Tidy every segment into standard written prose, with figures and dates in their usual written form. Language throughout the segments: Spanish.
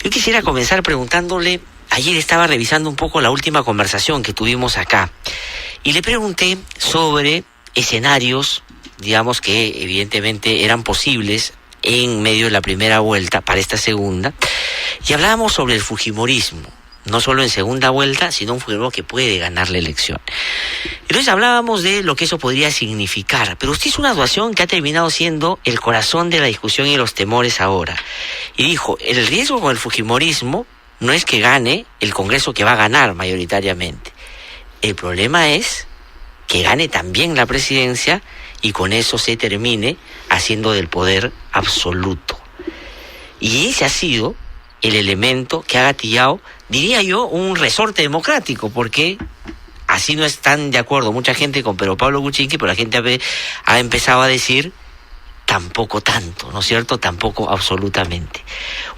Yo quisiera comenzar preguntándole, ayer estaba revisando un poco la última conversación que tuvimos acá, y le pregunté sobre escenarios, digamos que evidentemente eran posibles en medio de la primera vuelta para esta segunda, y hablábamos sobre el fujimorismo, no solo en segunda vuelta, sino un Fujimori que puede ganar la elección. Entonces hablábamos de lo que eso podría significar, pero usted hizo una actuación que ha terminado siendo el corazón de la discusión y los temores ahora. Y dijo, el riesgo con el fujimorismo no es que gane el Congreso, que va a ganar mayoritariamente. El problema es que gane también la presidencia y con eso se termine haciendo del poder absoluto. Y ese ha sido el elemento que ha gatillado, diría yo, un resorte democrático, porque así no están de acuerdo mucha gente con Pedro Pablo Kuczynski, pero la gente ha empezado a decir tampoco tanto, ¿no es cierto? Tampoco absolutamente.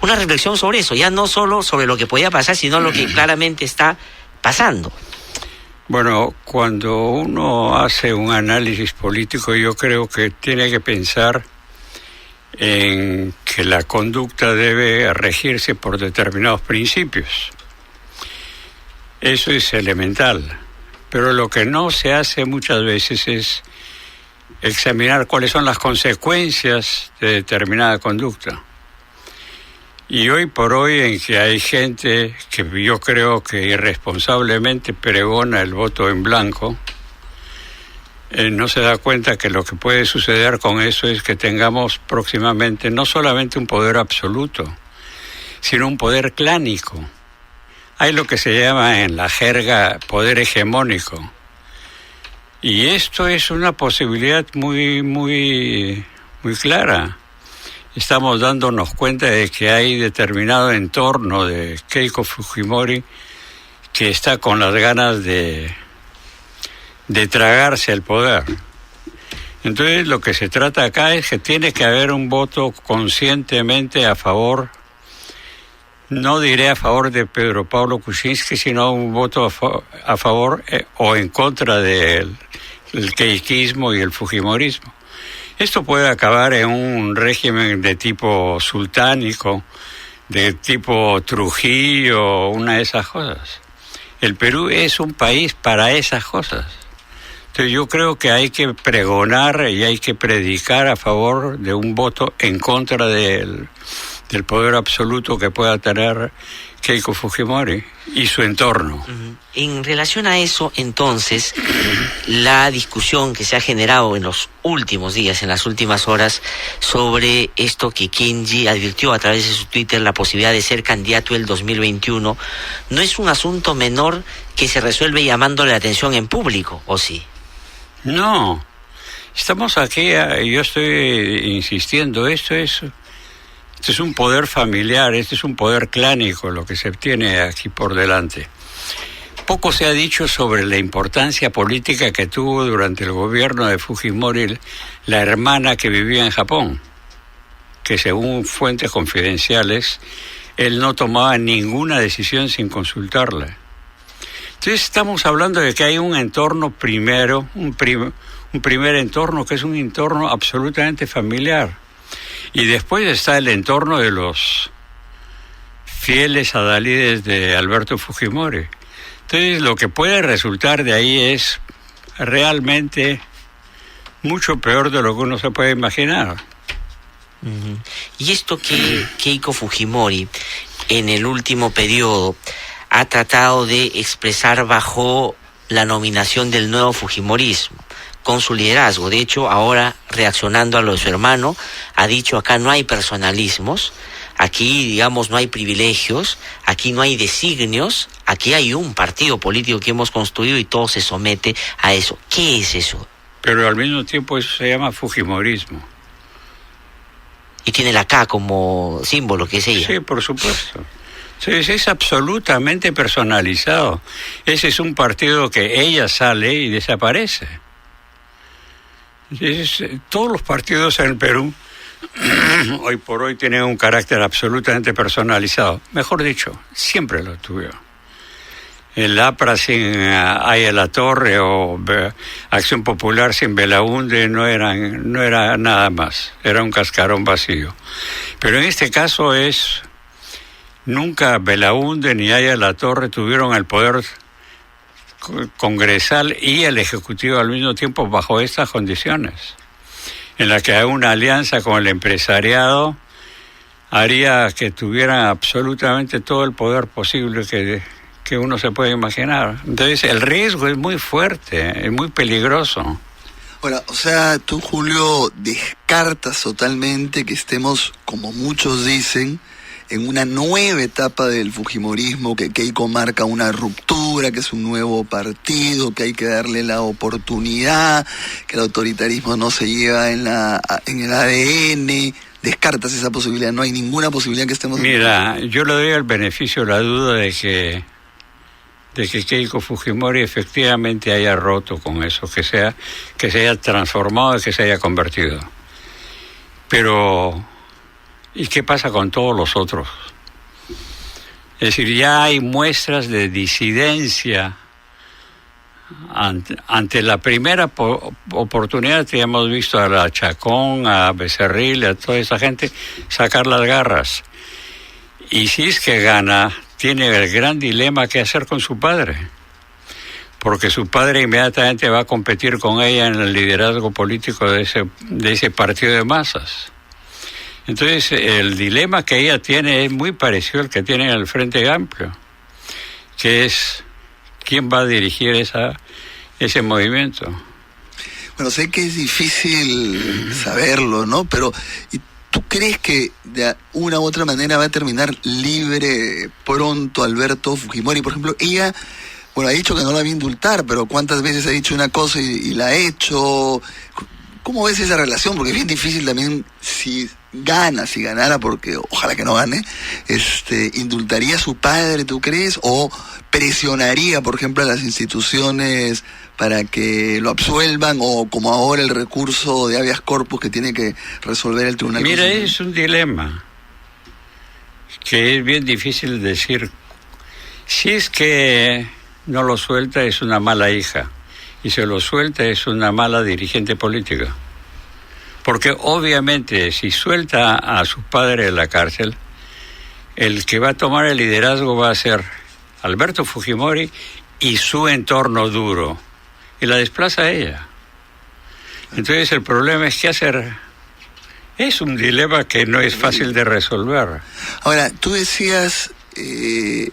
Una reflexión sobre eso, ya no solo sobre lo que podía pasar, sino lo que claramente está pasando. Bueno, cuando uno hace un análisis político, yo creo que tiene que pensar en que la conducta debe regirse por determinados principios. Eso es elemental. Pero lo que no se hace muchas veces es examinar cuáles son las consecuencias de determinada conducta. Y hoy por hoy, en que hay gente que yo creo que irresponsablemente pregona el voto en blanco, no se da cuenta que lo que puede suceder con eso es que tengamos próximamente no solamente un poder absoluto, sino un poder clánico. Hay lo que se llama en la jerga poder hegemónico. Y esto es una posibilidad muy clara. Estamos dándonos cuenta de que hay determinado entorno de Keiko Fujimori que está con las ganas de tragarse el poder. Entonces lo que se trata acá es que tiene que haber un voto conscientemente a favor, no diré a favor de Pedro Pablo Kuczynski, sino un voto a favor o en contra del keikismo y el fujimorismo. Esto puede acabar en un régimen de tipo sultánico, de tipo Trujillo, una de esas cosas. El Perú es un país para esas cosas. Entonces yo creo que hay que pregonar y hay que predicar a favor de un voto en contra del poder absoluto que pueda tener Keiko Fujimori y su entorno. En relación a eso, entonces, la discusión que se ha generado en los últimos días, en las últimas horas, sobre esto que Kenji advirtió a través de su Twitter, la posibilidad de ser candidato el 2021, no es un asunto menor que se resuelve llamándole la atención en público, ¿o sí? No, estamos aquí, yo estoy insistiendo, este es un poder familiar, este es un poder clánico lo que se obtiene aquí por delante. Poco se ha dicho sobre la importancia política que tuvo durante el gobierno de Fujimori la hermana que vivía en Japón, que según fuentes confidenciales, él no tomaba ninguna decisión sin consultarla. Entonces estamos hablando de que hay un entorno primero, un primer entorno que es un entorno absolutamente familiar. Y después está el entorno de los fieles adalides de Alberto Fujimori. Entonces, lo que puede resultar de ahí es realmente mucho peor de lo que uno se puede imaginar. Y esto que Keiko Fujimori, en el último periodo, ha tratado de expresar bajo la nominación del nuevo Fujimorismo, con su liderazgo. De hecho, ahora, reaccionando a lo de su hermano, ha dicho: acá no hay personalismos, aquí, digamos, no hay privilegios, aquí no hay designios, aquí hay un partido político que hemos construido y todo se somete a eso. ¿Qué es eso? Pero al mismo tiempo eso se llama Fujimorismo. Y tiene la K como símbolo, que es ella. Sí, por supuesto. Sí, es absolutamente personalizado. Ese es un partido que ella sale y desaparece. Todos los partidos en el Perú hoy por hoy tienen un carácter absolutamente personalizado. Mejor dicho, siempre lo tuvieron. El APRA sin Aya La Torre o Acción Popular sin Belaúnde no era nada más. Era un cascarón vacío. Pero en este caso es Nunca Belaúnde ni Aya La Torre tuvieron el poder congresal y el ejecutivo al mismo tiempo bajo estas condiciones, en la que una alianza con el empresariado haría que tuvieran absolutamente todo el poder posible que uno se puede imaginar. Entonces el riesgo es muy fuerte, es muy peligroso. Ahora, o sea, tú, Julio, descartas totalmente que estemos, como muchos dicen, en una nueva etapa del fujimorismo, que Keiko marca una ruptura, que es un nuevo partido, que hay que darle la oportunidad, que el autoritarismo no se lleva en el ADN. Descartas esa posibilidad, no hay ninguna posibilidad que estemos... Mira, yo le doy el beneficio de la duda de que Keiko Fujimori efectivamente haya roto con eso, que se haya transformado y que se haya convertido. Pero, ¿y qué pasa con todos los otros? Es decir, ya hay muestras de disidencia. Ante la primera oportunidad que hemos visto a la Chacón, a Becerril, a toda esa gente sacar las garras. Y si es que gana, tiene el gran dilema que hacer con su padre, porque su padre inmediatamente va a competir con ella en el liderazgo político de ese partido de masas. Entonces el dilema que ella tiene es muy parecido al que tiene en el Frente Amplio, que es quién va a dirigir ese movimiento. Bueno, sé que es difícil saberlo, ¿no? Pero ¿tú crees que de una u otra manera va a terminar libre pronto Alberto Fujimori? Por ejemplo, ella, bueno, ha dicho que no la va a indultar, pero ¿cuántas veces ha dicho una cosa y la ha hecho? ¿Cómo ves esa relación? Porque es bien difícil también si ganara, porque ojalá que no gane, ¿indultaría a su padre, tú crees? ¿O presionaría, por ejemplo, a las instituciones para que lo absuelvan? ¿O como ahora el recurso de habeas corpus que tiene que resolver el Tribunal Constitucional? Mira, es un dilema que es bien difícil decir. Si es que no lo suelta, es una mala hija. Y se lo suelta, es una mala dirigente política. Porque obviamente si suelta a su padre de la cárcel, el que va a tomar el liderazgo va a ser Alberto Fujimori y su entorno duro. Y la desplaza a ella. Entonces el problema es qué hacer. Es un dilema que no es fácil de resolver. Ahora, tú decías que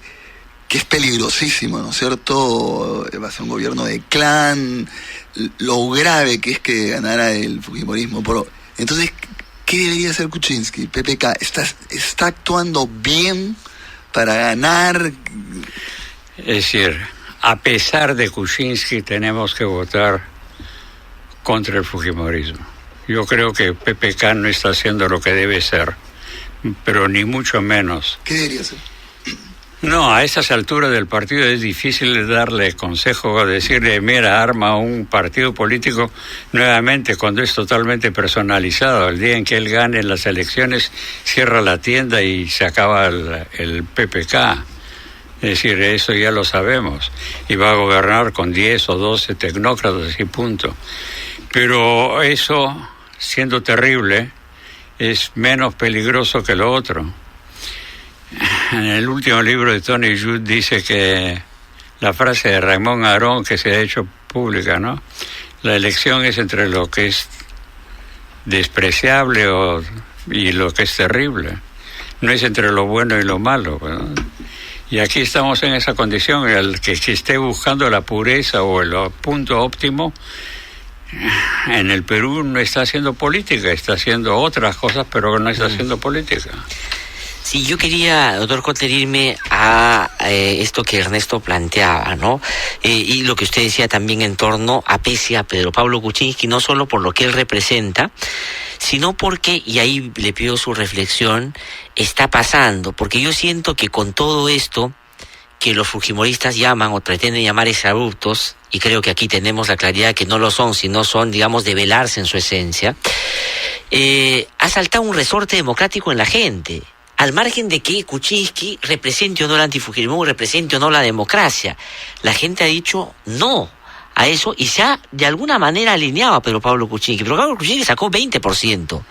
es peligrosísimo, ¿no es cierto? Va a ser un gobierno de clan, lo grave que es que ganara el fujimorismo. Pero, entonces, ¿qué debería hacer Kuczynski? PPK, ¿está actuando bien para ganar? Es decir, a pesar de Kuczynski tenemos que votar contra el fujimorismo. Yo creo que PPK no está haciendo lo que debe ser, pero ni mucho menos. ¿Qué debería hacer? No, a estas alturas del partido es difícil darle consejo, decirle, mira, arma un partido político nuevamente cuando es totalmente personalizado. El día en que él gane las elecciones, cierra la tienda y se acaba el PPK. Es decir, eso ya lo sabemos. Y va a gobernar con 10 o 12 tecnócratas y punto. Pero eso, siendo terrible, es menos peligroso que lo otro. En el último libro de Tony Judd dice que la frase de Raymond Aron, que se ha hecho pública, ¿no? La elección es entre lo que es despreciable y lo que es terrible. No es entre lo bueno y lo malo, ¿no? Y aquí estamos en esa condición, el que esté buscando la pureza o el punto óptimo, en el Perú no está haciendo política, está haciendo otras cosas, pero no está haciendo política. Sí, yo quería, doctor Kotler, irme a esto que Ernesto planteaba, ¿no? Y lo que usted decía también en torno a pese a Pedro Pablo Kuczynski, no solo por lo que él representa, sino porque, y ahí le pido su reflexión, está pasando, porque yo siento que con todo esto que los fujimoristas llaman o pretenden llamar exabruptos, y creo que aquí tenemos la claridad que no lo son, sino son, digamos, develarse en su esencia, ha saltado un resorte democrático en la gente, al margen de que Kuczynski represente o no el antifujimorismo, represente o no la democracia. La gente ha dicho no a eso y se ha de alguna manera alineado a Pedro Pablo Kuczynski. Pero Pablo Kuczynski sacó 20%.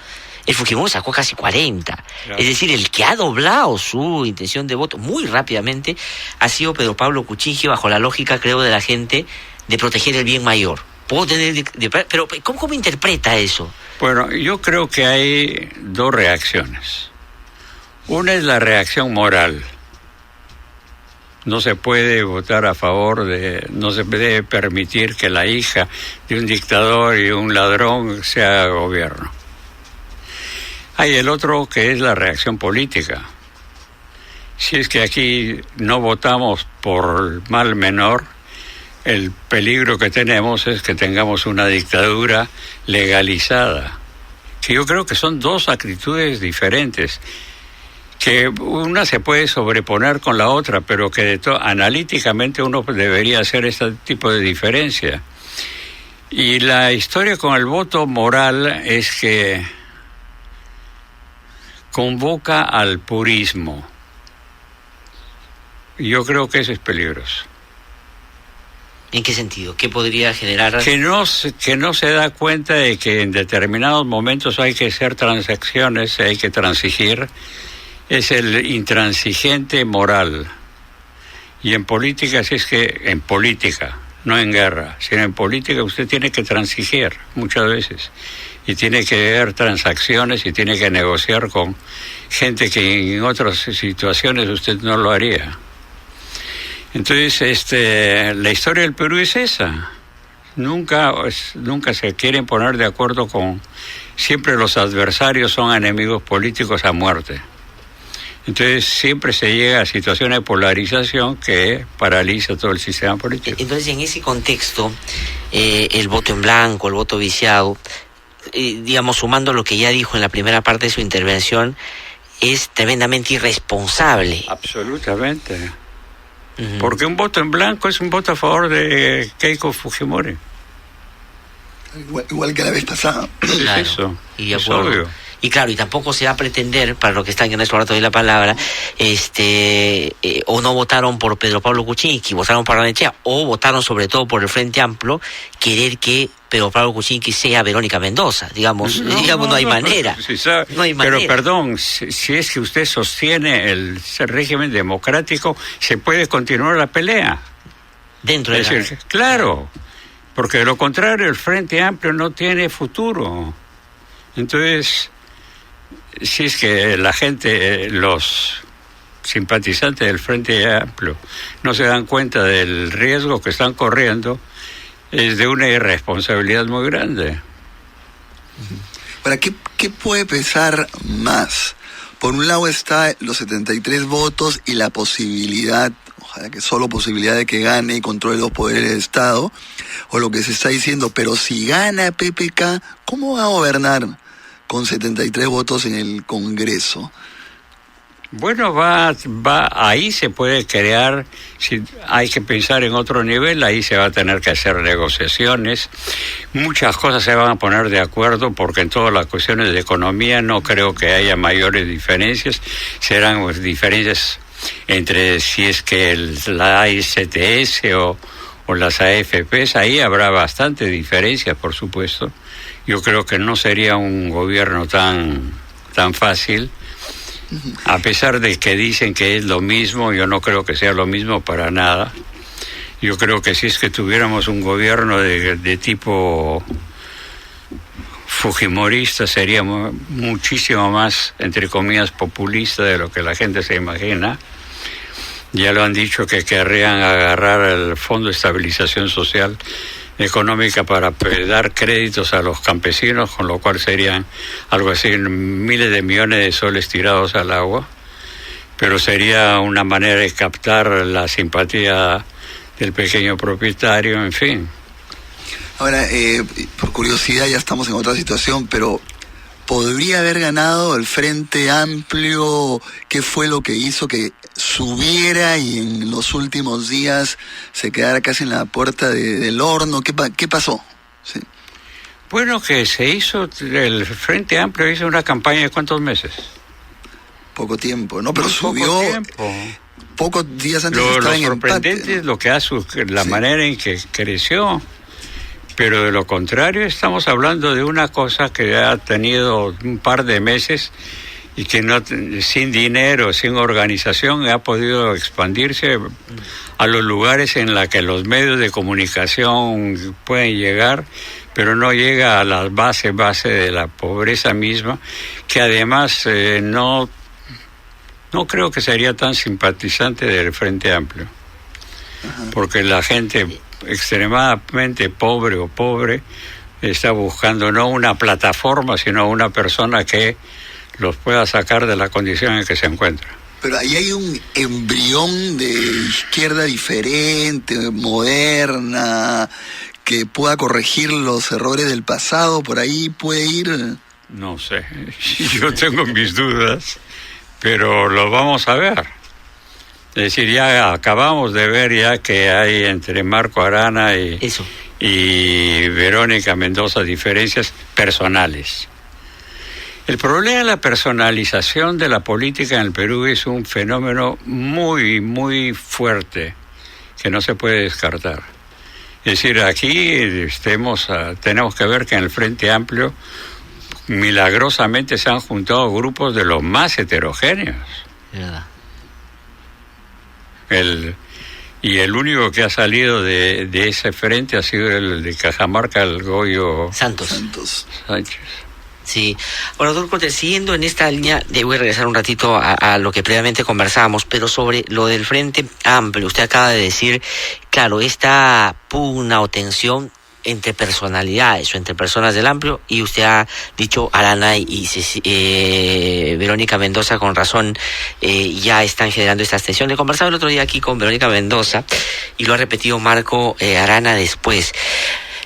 el Fujimori sacó casi 40. Claro. Es decir, el que ha doblado su intención de voto muy rápidamente ha sido Pedro Pablo Kuczynski, bajo la lógica, creo, de la gente de proteger el bien mayor. Puedo tener, pero ¿cómo interpreta eso? Bueno, yo creo que hay dos reacciones. Una es la reacción moral. No se puede votar a favor no se debe permitir que la hija de un dictador y un ladrón sea gobierno. Hay el otro que es la reacción política. Si es que aquí no votamos por mal menor, el peligro que tenemos es que tengamos una dictadura legalizada. Que yo creo que son dos actitudes diferentes, que una se puede sobreponer con la otra, pero que analíticamente uno debería hacer este tipo de diferencia. Y la historia con el voto moral es que convoca al purismo. Yo creo que eso es peligroso. ¿En qué sentido? ¿Qué podría generar? Que no se da cuenta de que en determinados momentos hay que hacer transacciones, hay que transigir. Es el intransigente moral. Y en política, si es que en política, no en guerra, sino en política usted tiene que transigir muchas veces. Y tiene que ver transacciones y tiene que negociar con gente que en otras situaciones usted no lo haría. Entonces, la historia del Perú es esa. Nunca se quieren poner de acuerdo con... Siempre los adversarios son enemigos políticos a muerte. Entonces, siempre se llega a situaciones de polarización que paraliza todo el sistema político. Entonces, en ese contexto, el voto en blanco, el voto viciado, digamos, sumando lo que ya dijo en la primera parte de su intervención, es tremendamente irresponsable. Absolutamente. Porque un voto en blanco es un voto a favor de Keiko Fujimori. Igual que la vez pasada. Claro, Es eso, y de es acuerdo. obvio. Y claro, y tampoco se va a pretender, para los que están en este rato de la palabra, o no votaron por Pedro Pablo Kuczynski, votaron por Barnechea, o votaron sobre todo por el Frente Amplio, querer que Pedro Pablo Kuczynski sea Verónica Mendoza, digamos, no hay manera. No hay manera. Pero perdón, si es que usted sostiene el régimen democrático, se puede continuar la pelea. Dentro de decir, claro, porque de lo contrario el Frente Amplio no tiene futuro. Entonces, si es que la gente, los simpatizantes del Frente Amplio no se dan cuenta del riesgo que están corriendo, es de una irresponsabilidad muy grande. Ahora, ¿qué puede pesar más? Por un lado está los 73 votos y la posibilidad, ojalá que solo posibilidad de que gane y controle los poderes del Estado, o lo que se está diciendo, pero si gana PPK, ¿cómo va a gobernar con 73 votos en el Congreso? Bueno, ahí se puede crear, si hay que pensar en otro nivel, ahí se va a tener que hacer negociaciones, muchas cosas se van a poner de acuerdo, porque en todas las cuestiones de economía no creo que haya mayores diferencias, serán pues, diferencias entre si es que la AICTS o las AFPs, ahí habrá bastante diferencias, por supuesto. Yo creo que no sería un gobierno tan fácil. A pesar de que dicen que es lo mismo, yo no creo que sea lo mismo para nada. Yo creo que si es que tuviéramos un gobierno de tipo fujimorista, sería muchísimo más, entre comillas, populista de lo que la gente se imagina. Ya lo han dicho que querrían agarrar el Fondo de Estabilización Social Económica para dar créditos a los campesinos, con lo cual serían algo así, miles de millones de soles tirados al agua, pero sería una manera de captar la simpatía del pequeño propietario, en fin. Ahora, por curiosidad, ya estamos en otra situación, pero ¿podría haber ganado el Frente Amplio? ¿Qué fue lo que hizo que subiera y en los últimos días se quedara casi en la puerta del horno? ¿Qué pasó? Sí. Bueno, que el Frente Amplio hizo una campaña de ¿cuántos meses? Poco tiempo, ¿no? Pero Muy subió poco tiempo. Pocos días antes estaba Lo en sorprendente empate, ¿no? es lo que la manera en que creció. Pero de lo contrario, estamos hablando de una cosa que ha tenido un par de meses y que no, sin dinero, sin organización, ha podido expandirse a los lugares en los que los medios de comunicación pueden llegar, pero no llega a las base de la pobreza misma, que además no creo que sería tan simpatizante del Frente Amplio, porque la gente extremadamente pobre está buscando no una plataforma, sino una persona que los pueda sacar de la condición en que se encuentra. Pero ahí hay un embrión de izquierda diferente, moderna, que pueda corregir los errores del pasado. ¿Por ahí puede ir? No sé, yo tengo mis dudas, pero lo vamos a ver. Es decir, ya acabamos de ver ya que hay entre Marco Arana y Verónica Mendoza diferencias personales. El problema de la personalización de la política en el Perú es un fenómeno muy, muy fuerte que no se puede descartar. Es decir, aquí tenemos que ver que en el Frente Amplio milagrosamente se han juntado grupos de los más heterogéneos. ¿Verdad? Y el único que ha salido de ese frente ha sido el de Cajamarca, el Goyo Santos Sánchez. Sí. Bueno, doctor Cortés, siguiendo en esta línea, voy a regresar un ratito a lo que previamente conversábamos, pero sobre lo del Frente Amplio, usted acaba de decir, claro, esta pugna o tensión entre personalidades o entre personas del Amplio, y usted ha dicho Arana y Verónica Mendoza con razón ya están generando estas tensiones. Le conversaba el otro día aquí con Verónica Mendoza y lo ha repetido Marco Arana después.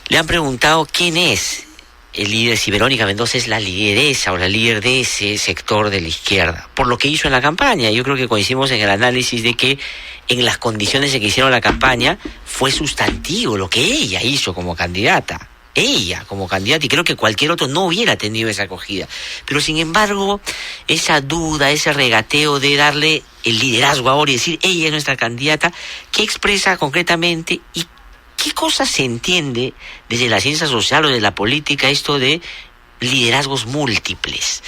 Le han preguntado quién es el líder, si Verónica Mendoza es la lideresa o la líder de ese sector de la izquierda, por lo que hizo en la campaña. Yo creo que coincidimos en el análisis de que en las condiciones en que hicieron la campaña fue sustantivo lo que ella hizo como candidata. Ella como candidata, y creo que cualquier otro no hubiera tenido esa acogida. Pero sin embargo, esa duda, ese regateo de darle el liderazgo ahora y decir ella es nuestra candidata, ¿qué expresa concretamente y qué cosa se entiende desde la ciencia social o de la política esto de liderazgos múltiples?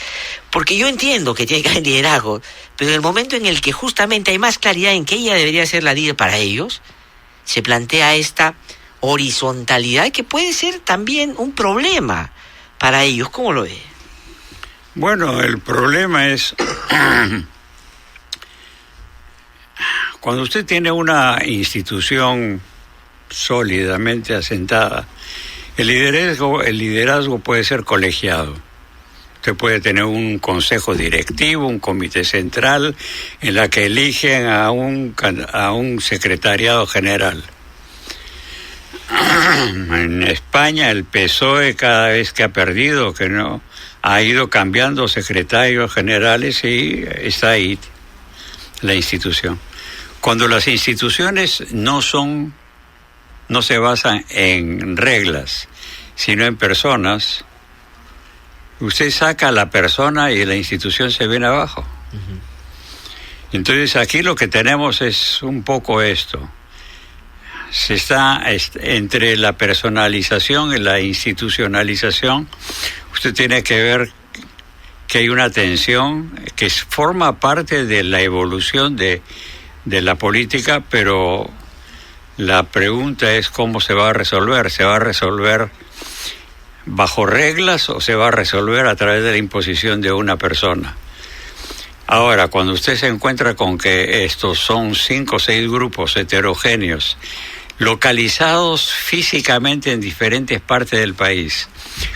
Porque yo entiendo que tiene que haber liderazgo, pero en el momento en el que justamente hay más claridad en que ella debería ser la líder para ellos, se plantea esta horizontalidad que puede ser también un problema para ellos. ¿Cómo lo ve? Bueno, el problema es cuando usted tiene una institución sólidamente asentada, el liderazgo puede ser colegiado. Usted puede tener un consejo directivo, un comité central, en la que eligen a un secretariado general. En España el PSOE, cada vez que ha perdido, que no, ha ido cambiando secretarios generales y está ahí la institución. Cuando las instituciones no se basan en reglas, sino en personas, usted saca a la persona y la institución se viene abajo. Entonces aquí lo que tenemos es un poco esto. Se está entre la personalización y la institucionalización. Usted tiene que ver que hay una tensión que forma parte de la evolución de la política, pero la pregunta es cómo se va a resolver. ¿Se va a resolver bajo reglas o se va a resolver a través de la imposición de una persona? Ahora, cuando usted se encuentra con que estos son 5 o 6 grupos heterogéneos, localizados físicamente en diferentes partes del país,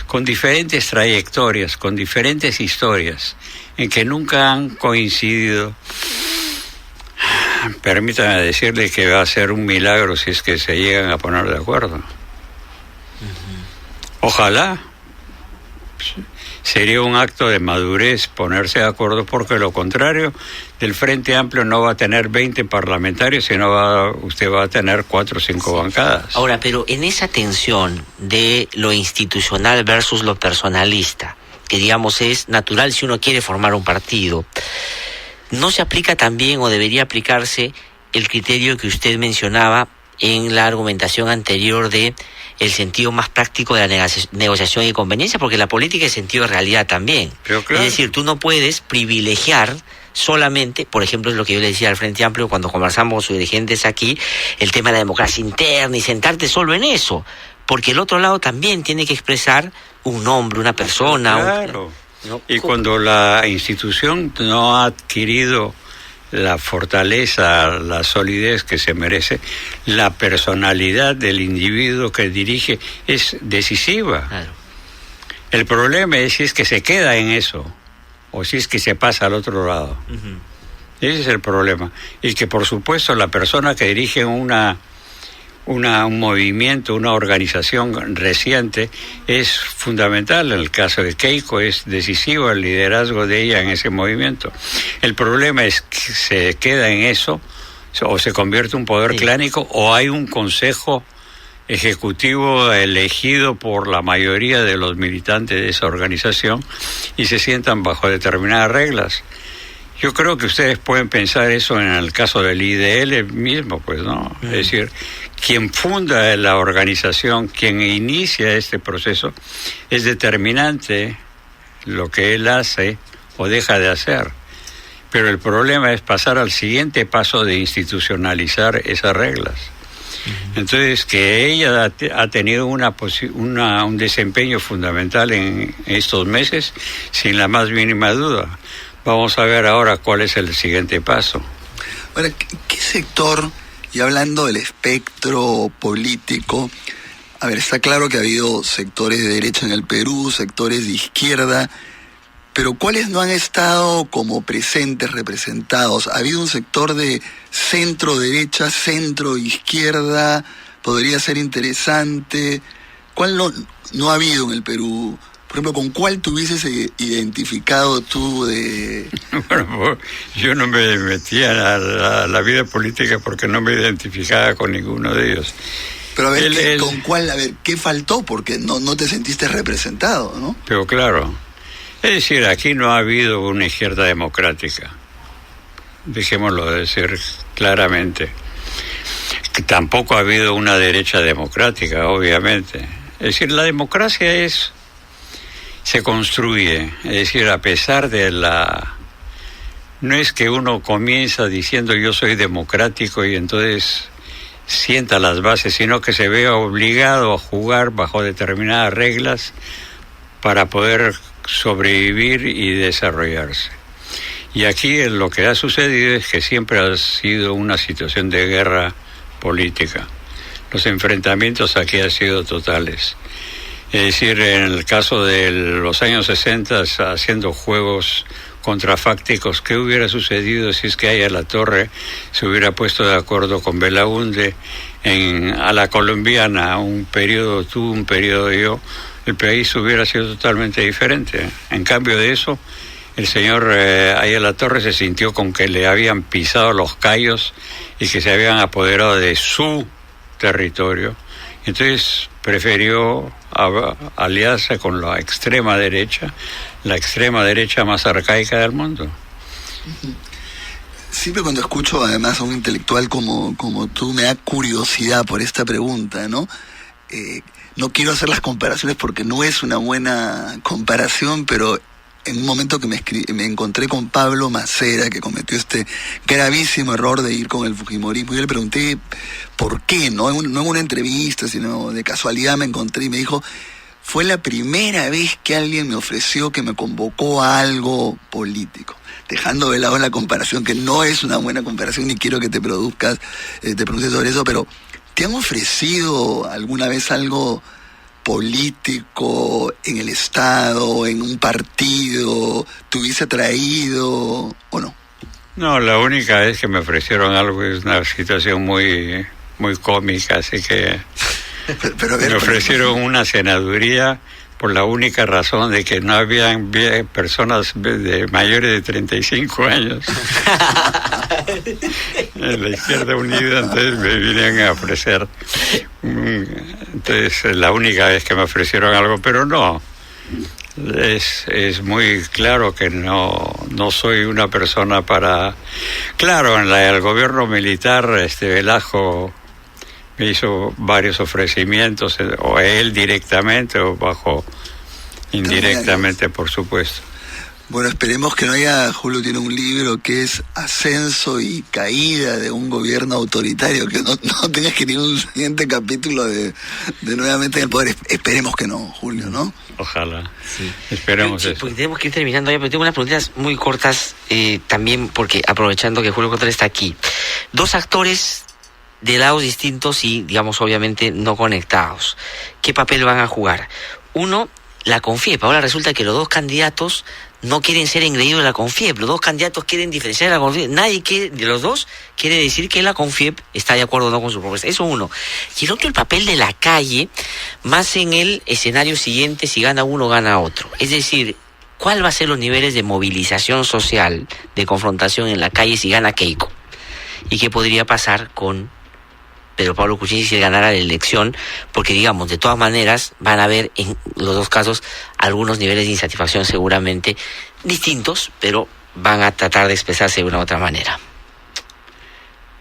con diferentes trayectorias, con diferentes historias, en que nunca han coincidido, permítame decirle que va a ser un milagro si es que se llegan a poner de acuerdo. Ojalá. Sería un acto de madurez ponerse de acuerdo, porque lo contrario, del Frente Amplio no va a tener 20 parlamentarios, sino usted va a tener 4 o 5 bancadas. Ahora, pero en esa tensión de lo institucional versus lo personalista, que digamos es natural si uno quiere formar un partido, ¿no se aplica también o debería aplicarse el criterio que usted mencionaba en la argumentación anterior de el sentido más práctico de la negociación y conveniencia, porque la política es sentido de realidad también. Pero claro. Es decir, tú no puedes privilegiar solamente, por ejemplo, es lo que yo le decía al Frente Amplio cuando conversamos con sus dirigentes aquí, el tema de la democracia interna y sentarte solo en eso, porque el otro lado también tiene que expresar un nombre, una persona. Claro. Y cuando la institución no ha adquirido la fortaleza, la solidez que se merece, la personalidad del individuo que dirige es decisiva. Claro. El problema es si es que se queda en eso o si es que se pasa al otro lado. Uh-huh. Ese es el problema. Y que por supuesto la persona que dirige un movimiento, una organización reciente es fundamental. En el caso de Keiko es decisivo el liderazgo de ella en ese movimiento. El problema es que se queda en eso o se convierte en un poder clánico o hay un consejo ejecutivo elegido por la mayoría de los militantes de esa organización y se sientan bajo determinadas reglas. Yo creo que ustedes pueden pensar eso en el caso del IDL mismo, pues, ¿no? Es decir, quien funda la organización, quien inicia este proceso, es determinante lo que él hace o deja de hacer. Pero el problema es pasar al siguiente paso de institucionalizar esas reglas. Entonces, que ella ha tenido un desempeño fundamental en estos meses, sin la más mínima duda. Vamos a ver ahora cuál es el siguiente paso. Ahora, ¿qué sector, y hablando del espectro político, a ver, está claro que ha habido sectores de derecha en el Perú, sectores de izquierda, pero ¿cuáles no han estado como presentes, representados? ¿Ha habido un sector de centro-derecha, centro-izquierda? ¿Podría ser interesante? ¿Cuál no ha habido en el Perú? Por ejemplo, ¿con cuál te hubieses identificado tú de...? Bueno, yo no me metía a la vida política porque no me identificaba con ninguno de ellos. Pero a ver, ¿con cuál? A ver, ¿qué faltó? Porque no te sentiste representado, ¿no? Pero claro, es decir, aquí no ha habido una izquierda democrática. Dejémoslo de decir claramente. Que tampoco ha habido una derecha democrática, obviamente. Es decir, la democracia se construye, es decir, a pesar de no es que uno comienza diciendo yo soy democrático y entonces sienta las bases, sino que se ve obligado a jugar bajo determinadas reglas para poder sobrevivir y desarrollarse. Y aquí lo que ha sucedido es que siempre ha sido una situación de guerra política. Los enfrentamientos aquí han sido totales. Es decir, en el caso de los años 60, haciendo juegos contrafácticos, ¿qué hubiera sucedido si es que Aya La Torre se hubiera puesto de acuerdo con Belaúnde a la colombiana? Un periodo tú, un periodo yo, el país hubiera sido totalmente diferente. En cambio de eso, el señor Aya La Torre se sintió con que le habían pisado los callos y que se habían apoderado de su territorio. Entonces prefirió aliarse con la extrema derecha más arcaica del mundo. Siempre cuando escucho además a un intelectual como tú me da curiosidad por esta pregunta, ¿no? No quiero hacer las comparaciones porque no es una buena comparación, pero en un momento que me encontré con Pablo Macera, que cometió este gravísimo error de ir con el fujimorismo, y yo le pregunté por qué, no en una entrevista, sino de casualidad me encontré y me dijo, fue la primera vez que alguien me ofreció, que me convocó a algo político. Dejando de lado la comparación, que no es una buena comparación, ni quiero que te pronuncies sobre eso, pero ¿te han ofrecido alguna vez algo político en el Estado, en un partido, te hubiese atraído o no? No, la única vez que me ofrecieron algo es una situación muy, muy cómica, así que pero a ver, me ofrecieron una senaduría por la única razón de que no habían personas de mayores de 35 años en la Izquierda Unida, entonces me vinieron a ofrecer. Entonces, la única vez que me ofrecieron algo, pero no. Es muy claro que no soy una persona para... Claro, en el gobierno militar, Velasco me hizo varios ofrecimientos, o él directamente o indirectamente, por supuesto. Bueno, esperemos que no haya, Julio tiene un libro que es Ascenso y Caída de un gobierno autoritario, que no tengas que tener un siguiente capítulo de nuevamente en el poder. Esperemos que no, Julio, ¿no? Ojalá. Sí. Esperemos Sí, eso. porque tenemos que ir terminando ya, pero tengo unas preguntas muy cortas también, porque aprovechando que Julio Cotter está aquí. Dos actores de lados distintos y, digamos, obviamente no conectados. ¿Qué papel van a jugar? Uno, la CONFIEP. Ahora resulta que los dos candidatos no quieren ser engreídos de la CONFIEP. Los dos candidatos quieren diferenciar a la CONFIEP. Nadie de los dos quiere decir que la CONFIEP está de acuerdo o no con su propuesta. Eso uno. Y el otro, el papel de la calle, más en el escenario siguiente, si gana uno, gana otro. Es decir, ¿cuál va a ser los niveles de movilización social, de confrontación en la calle si gana Keiko? ¿Y qué podría pasar con Pedro Pablo Kuczynski si él ganara la elección? Porque, digamos, de todas maneras van a haber en los dos casos algunos niveles de insatisfacción seguramente distintos, pero van a tratar de expresarse de una u otra manera.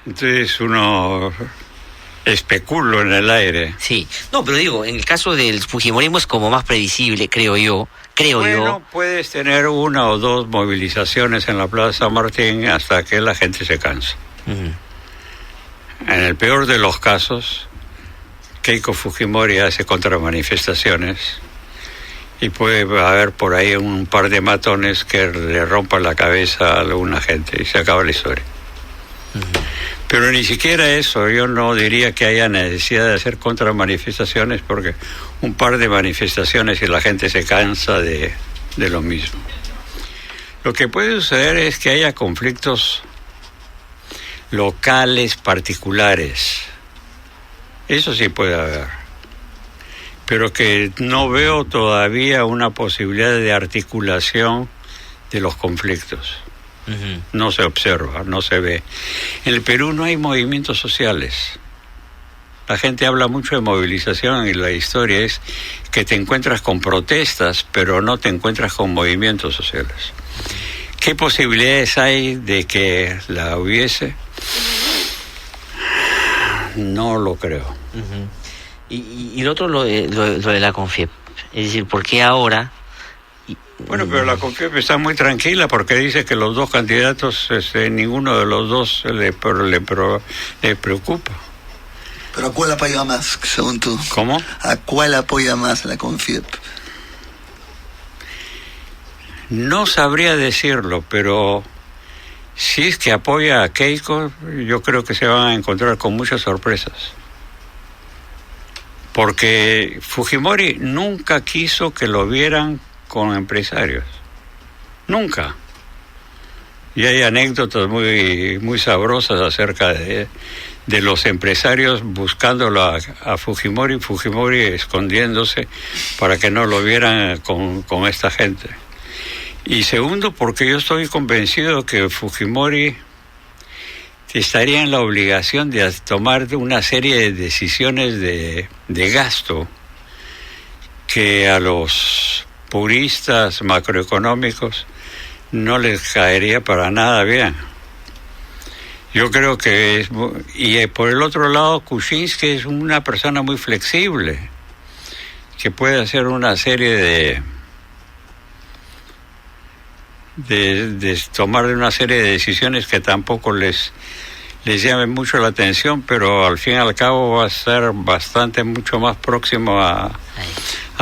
Entonces uno especulo en el aire. Sí, no, pero digo, en el caso del fujimorismo es como más predecible, creo yo. Bueno, puedes tener una o dos movilizaciones en la Plaza San Martín hasta que la gente se cansa. Uh-huh. En el peor de los casos, Keiko Fujimori hace contramanifestaciones y puede haber por ahí un par de matones que le rompan la cabeza a alguna gente y se acaba la historia. Uh-huh. Pero ni siquiera eso, yo no diría que haya necesidad de hacer contramanifestaciones, porque un par de manifestaciones y la gente se cansa de lo mismo. Lo que puede suceder es que haya conflictos locales, particulares. Eso sí puede haber. Pero que no veo todavía una posibilidad de articulación de los conflictos. Uh-huh. No se observa, no se ve. En el Perú no hay movimientos sociales. La gente habla mucho de movilización y la historia es que te encuentras con protestas, pero no te encuentras con movimientos sociales. ¿Qué posibilidades hay de que la hubiese? No lo creo. Uh-huh. Y lo otro, lo de la CONFIEP. Es decir, ¿por qué ahora? Bueno, pero la CONFIEP está muy tranquila porque dice que los dos candidatos, ninguno de los dos le preocupa. ¿Pero a cuál apoya más, según tú? ¿Cómo? ¿A cuál apoya más la CONFIEP? No sabría decirlo, pero si es que apoya a Keiko, yo creo que se van a encontrar con muchas sorpresas. Porque Fujimori nunca quiso que lo vieran con empresarios. Nunca. Y hay anécdotas muy, muy sabrosas acerca de los empresarios buscándolo a Fujimori, Fujimori escondiéndose para que no lo vieran con esta gente. Y segundo, porque yo estoy convencido que Fujimori estaría en la obligación de tomar una serie de decisiones de gasto que a los puristas macroeconómicos no les caería para nada bien. Yo creo que por el otro lado, Kuczynski es una persona muy flexible, que puede hacer una serie de tomar una serie de decisiones que tampoco les llamen mucho la atención, pero al fin y al cabo va a ser mucho más próximo a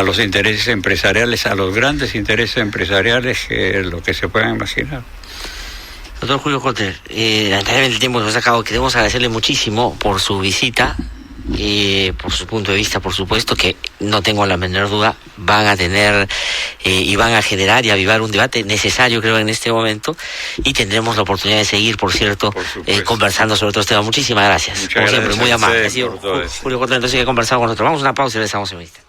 los intereses empresariales, a los grandes intereses empresariales que lo que se puedan imaginar. Doctor Julio Cotter, lamentablemente el tiempo nos ha sacado. Queremos agradecerle muchísimo por su visita, por su punto de vista, por supuesto, que no tengo la menor duda, van a tener y van a generar y avivar un debate necesario, creo, en este momento, y tendremos la oportunidad de seguir, por cierto, conversando sobre otros temas. Muchísimas gracias. Muchas como gracias, siempre, muy amable. Ha por sido todo Julio Cotter, entonces, que ha conversado con nosotros. Vamos a una pausa y regresamos en un instante.